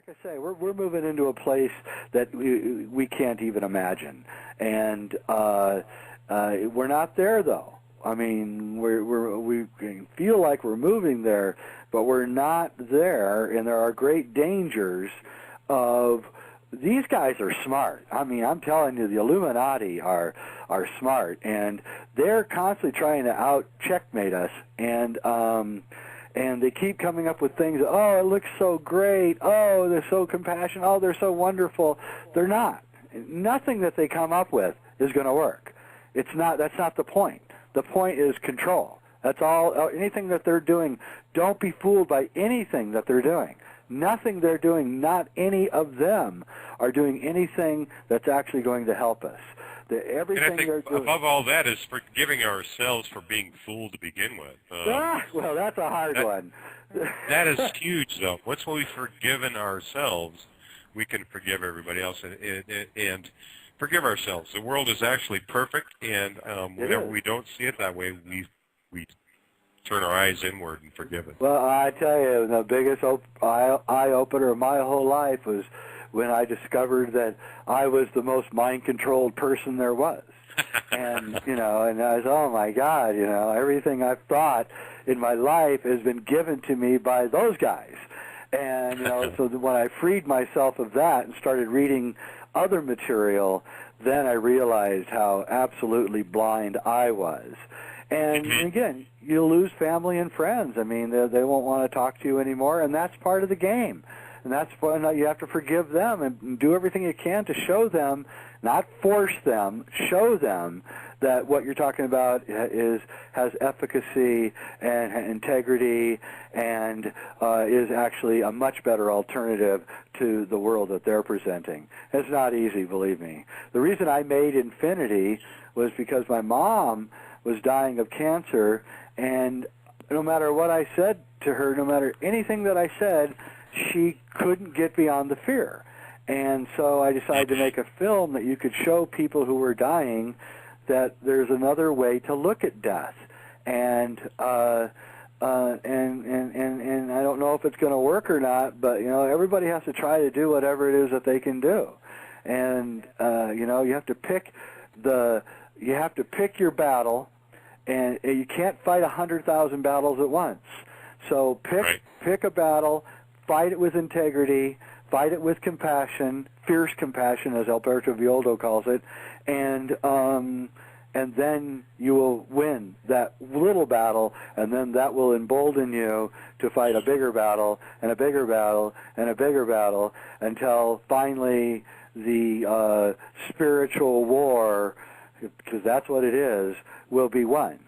like I say, we're moving into a place that we can't even imagine, and we're not there though. I mean, we feel like we're moving there, but we're not there, and there are great dangers of. These guys are smart. I mean, I'm telling you, the Illuminati are smart, and they're constantly trying to out-checkmate us, and they keep coming up with things. Oh, it looks so great. Oh, they're so compassionate. Oh, they're so wonderful. They're not. Nothing that they come up with is going to work. It's not. That's not the point. The point is control. That's all. Anything that they're doing, don't be fooled by anything that they're doing. Nothing they're doing, not any of them are doing anything that's actually going to help us. Everything and I think they're doing, above all that is forgiving ourselves for being fooled to begin with. Well, that's a hard one. That is huge, though. Once we've forgiven ourselves, we can forgive everybody else and forgive ourselves. The world is actually perfect, and whenever we don't see it that way, we turn our eyes inward and forgive it. Well, I tell you, the biggest eye-opener of my whole life was when I discovered that I was the most mind-controlled person there was. And, and I was, oh, my God, everything I've thought in my life has been given to me by those guys. And, so when I freed myself of that and started reading other material, then I realized how absolutely blind I was. And again, you'll lose family and friends. I mean, they won't want to talk to you anymore, and that's part of the game. And that's when you have to forgive them and do everything you can to show them, not force them, show them that what you're talking about has efficacy and integrity and is actually a much better alternative to the world that they're presenting. It's not easy, believe me. The reason I made Infinity was because my mom was dying of cancer, and no matter what I said to her, no matter anything that I said, she couldn't get beyond the fear. And so I decided to make a film that you could show people who were dying that there's another way to look at death. And and I don't know if it's going to work or not, but everybody has to try to do whatever it is that they can do. And you have to pick your battle, and you can't fight 100,000 battles at once. So pick a battle, fight it with integrity, fight it with compassion, fierce compassion, as Alberto Villoldo calls it, and then you will win that little battle, and then that will embolden you to fight a bigger battle, and a bigger battle, and a bigger battle, until finally the spiritual war, because that's what it is, will be won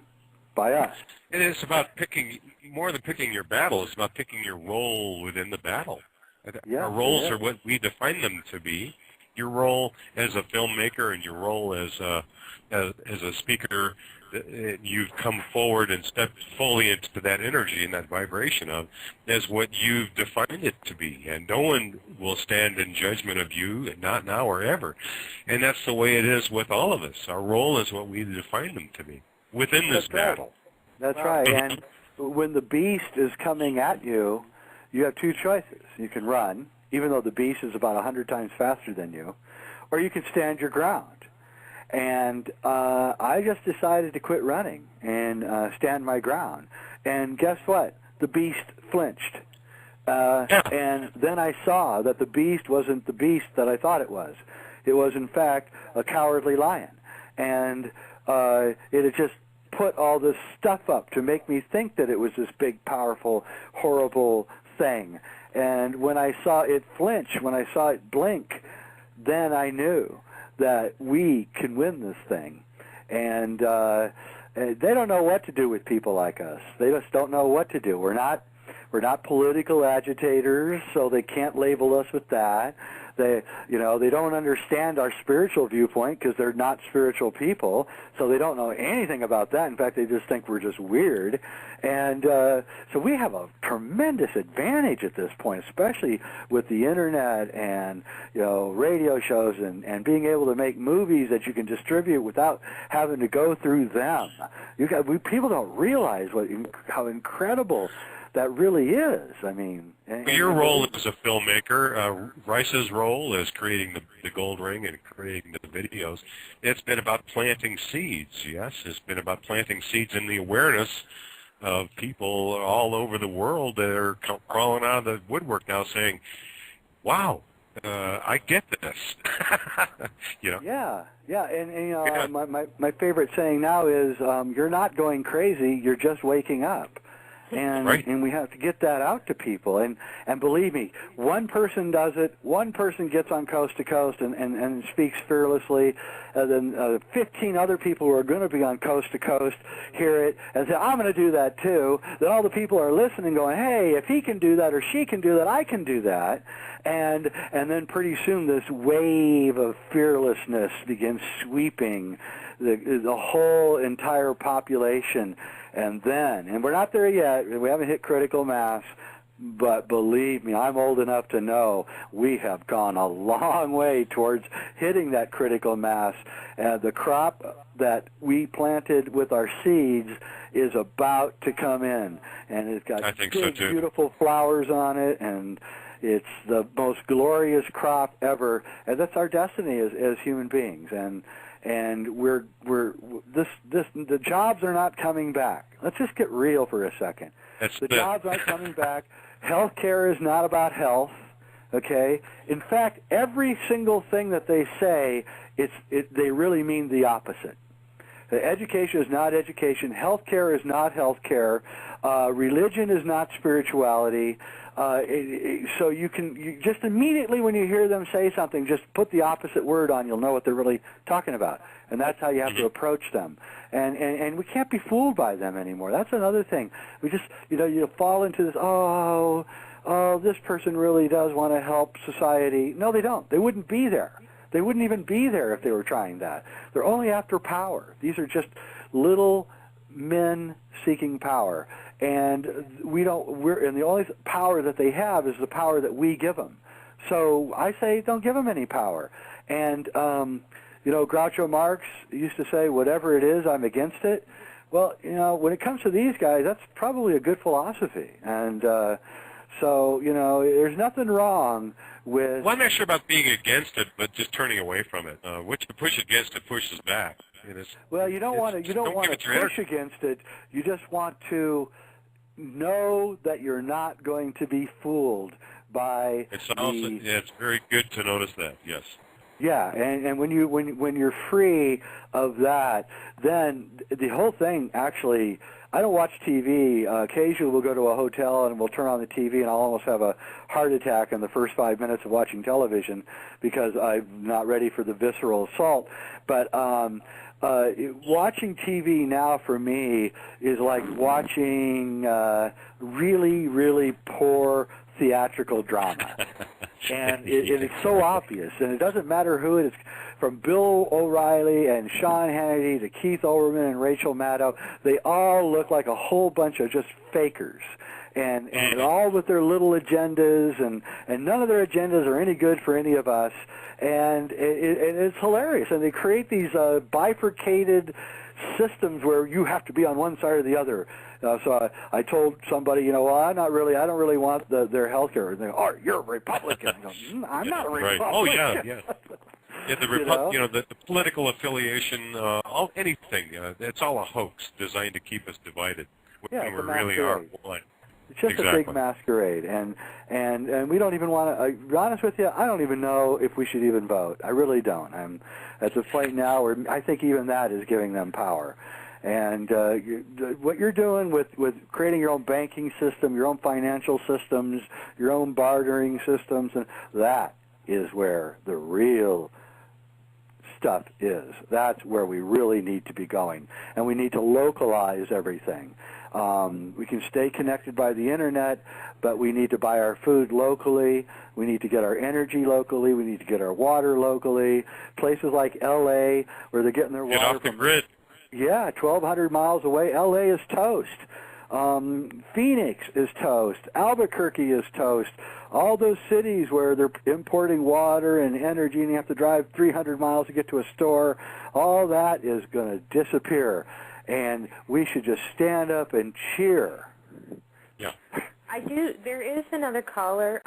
by us. And it's about picking, more than picking your battle, it's about picking your role within the battle. Our roles are what we define them to be. Your role as a filmmaker and your role as a speaker, you've come forward and stepped fully into that energy and that vibration of as what you've defined it to be. And no one will stand in judgment of you, not now or ever. And that's the way it is with all of us. Our role is what we define them to be within this battle. That's right. And when the beast is coming at you, you have two choices. You can run, even though the beast is about 100 times faster than you, or you can stand your ground. And I just decided to quit running and stand my ground. And guess what? The beast flinched. And then I saw that the beast wasn't the beast that I thought it was. It was, in fact, a cowardly lion. And it had just put all this stuff up to make me think that it was this big, powerful, horrible thing. And when I saw it flinch, when I saw it blink, then I knew that we can win this thing. And they don't know what to do with people like us. They just don't know what to do. We're not political agitators, so they can't label us with that. They don't understand our spiritual viewpoint because they're not spiritual people, so they don't know anything about that. In fact, they just think we're just weird. And so we have a tremendous advantage at this point, especially with the internet and radio shows and being able to make movies that you can distribute without having to go through them. People don't realize how incredible that really is. I mean, Your role as a filmmaker, Rice's role is creating the gold ring and creating the videos. It's been about planting seeds, yes? It's been about planting seeds in the awareness of people all over the world that are crawling out of the woodwork now saying, wow, I get this. Yeah, and my favorite saying now is, you're not going crazy, you're just waking up. And we have to get that out to people. And believe me, one person does it, one person gets on Coast to Coast and speaks fearlessly, and then 15 other people who are going to be on Coast to Coast hear it and say, I'm going to do that too. Then all the people are listening going, hey, if he can do that or she can do that, I can do that. And then pretty soon this wave of fearlessness begins sweeping the whole entire population. And we're not there yet, we haven't hit critical mass, but believe me, I'm old enough to know we have gone a long way towards hitting that critical mass. The crop that we planted with our seeds is about to come in, and it's got big, beautiful flowers on it, and it's the most glorious crop ever, and that's our destiny as human beings. And the jobs are not coming back. Let's just get real for a second. The jobs aren't coming back. Healthcare is not about health. Okay. In fact, every single thing that they say, they really mean the opposite. The education is not education. Healthcare is not healthcare. Religion is not spirituality. So you just immediately when you hear them say something, just put the opposite word on. You'll know what they're really talking about, and that's how you have to approach them. And we can't be fooled by them anymore. That's another thing. We just you fall into this. Oh, this person really does want to help society. No, they don't. They wouldn't be there. They wouldn't even be there if they were trying that. They're only after power. These are just little men seeking power. And and the only power that they have is the power that we give them. So I say don't give them any power. And, Groucho Marx used to say, whatever it is, I'm against it. Well, when it comes to these guys, that's probably a good philosophy. And so, there's nothing wrong with... Well, I'm not sure about being against it, but just turning away from it. Which to push against it pushes back. Well, you don't want to push against it. You just want to know that you're not going to be fooled by it's very good to notice that, yes. Yeah, and when you're free of that, then the whole thing actually... I don't watch TV. Occasionally we'll go to a hotel and we'll turn on the TV and I'll almost have a heart attack in the first 5 minutes of watching television because I'm not ready for the visceral assault. But watching TV now for me is like watching really, really poor theatrical drama. And it is so obvious, and it doesn't matter who it is, from Bill O'Reilly and Sean Hannity to Keith Olbermann and Rachel Maddow. They all look like a whole bunch of just fakers, and all with their little agendas, and none of their agendas are any good for any of us, and it's hilarious. And they create these bifurcated systems where you have to be on one side or the other. So I told somebody, well, I don't really want their health care. And they go, oh, you're a Republican. I go, I'm not a Republican. Right. Oh, yeah. Yeah, the political affiliation, anything, it's all a hoax designed to keep us divided when we really are one. It's just a big masquerade, and we don't even want to. To be honest with you, I don't even know if we should even vote. I really don't. I'm at the point now where I think even that is giving them power. And what you're doing with creating your own banking system, your own financial systems, your own bartering systems, and that is where the real stuff is. That's where we really need to be going, and we need to localize everything. We can stay connected by the internet, but we need to buy our food locally. We need to get our energy locally. We need to get our water locally. Places like L.A., where they're getting their water off the grid. Yeah, 1,200 miles away. L.A. is toast. Phoenix is toast. Albuquerque is toast. All those cities where they're importing water and energy and you have to drive 300 miles to get to a store, all that is going to disappear. And we should just stand up and cheer. Yeah. I do. There is another caller.